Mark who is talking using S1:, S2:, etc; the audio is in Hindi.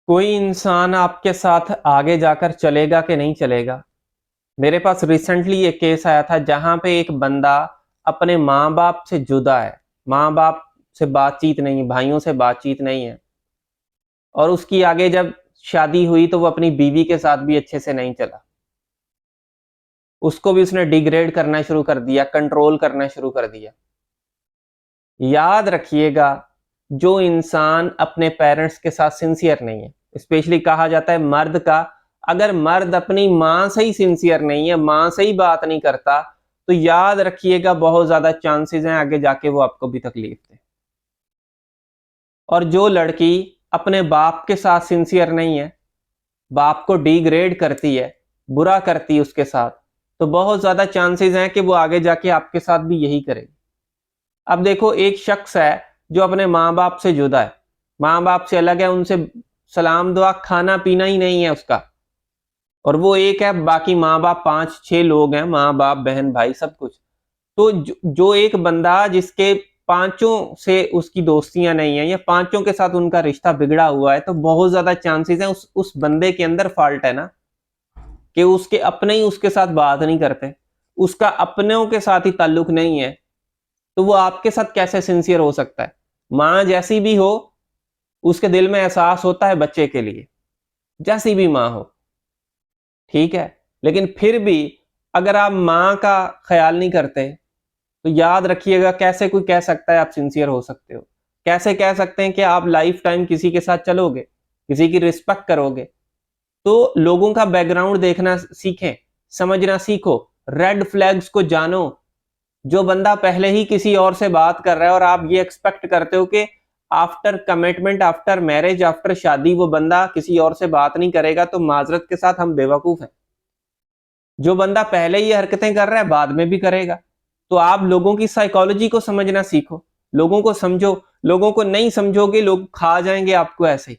S1: कोई इंसान आपके साथ आगे जाकर चलेगा कि नहीं चलेगा। मेरे पास रिसेंटली एक केस आया था जहां पे एक बंदा अपने माँ बाप से जुदा है। माँ बाप से बातचीत नहीं, भाइयों से बातचीत नहीं है। और उसकी आगे जब शादी हुई तो वो अपनी बीवी के साथ भी अच्छे से नहीं चला। उसको भी उसने डिग्रेड करना शुरू कर दिया, कंट्रोल करना शुरू कर दिया। याद रखिएगा, जो इंसान अपने पेरेंट्स के साथ सिंसियर नहीं है, स्पेशली कहा जाता है मर्द का, अगर मर्द अपनी मां से ही सिंसियर नहीं है, मां से ही बात नहीं करता, तो याद रखिएगा बहुत ज्यादा चांसेस हैं आगे जाके वो आपको भी तकलीफ दे। और जो लड़की अपने बाप के साथ सिंसियर नहीं है, बाप को डिग्रेड करती है, बुरा करती है उसके साथ, तो बहुत ज्यादा चांसेस हैं कि वो आगे जाके आपके साथ भी यही करेगी। अब देखो, एक शख्स है जो अपने माँ बाप से जुदा है, माँ बाप से अलग है, उनसे सलाम दुआ खाना पीना ही नहीं है उसका। और वो एक है, बाकी माँ बाप पांच छह लोग हैं, माँ बाप बहन भाई सब कुछ। तो जो एक बंदा जिसके पांचों से उसकी दोस्तियां नहीं है या पांचों के साथ उनका रिश्ता बिगड़ा हुआ है, तो बहुत ज्यादा चांसेस है उस बंदे के अंदर फॉल्ट है ना, कि उसके अपने ही उसके साथ बात नहीं करते, उसका अपनों के साथ ही ताल्लुक नहीं है, तो वो आपके साथ कैसे सिंसियर हो सकता है। मां जैसी भी हो, उसके दिल में एहसास होता है बच्चे के लिए, जैसी भी मां हो, ठीक है। लेकिन फिर भी अगर आप मां का ख्याल नहीं करते, तो याद रखिएगा, कैसे कोई कह सकता है आप सिंसियर हो सकते हो। कैसे कह सकते हैं कि आप लाइफ टाइम किसी के साथ चलोगे, किसी की रिस्पेक्ट करोगे। तो लोगों का बैकग्राउंड देखना सीखें, समझना सीखो, रेड फ्लैग्स को जानो। जो बंदा पहले ही किसी और से बात कर रहा है और आप ये एक्सपेक्ट करते हो कि after commitment, after marriage, after शादी वो बंदा किसी और से बात नहीं करेगा, तो माजरत के साथ हम बेवकूफ हैं। जो बंदा पहले ये हरकतें कर रहा है बाद में भी करेगा। तो आप लोगों की साइकोलॉजी को समझना सीखो, लोगों को समझो। लोगों को नहीं समझोगे, लोग खा जाएंगे आपको ऐसे ही।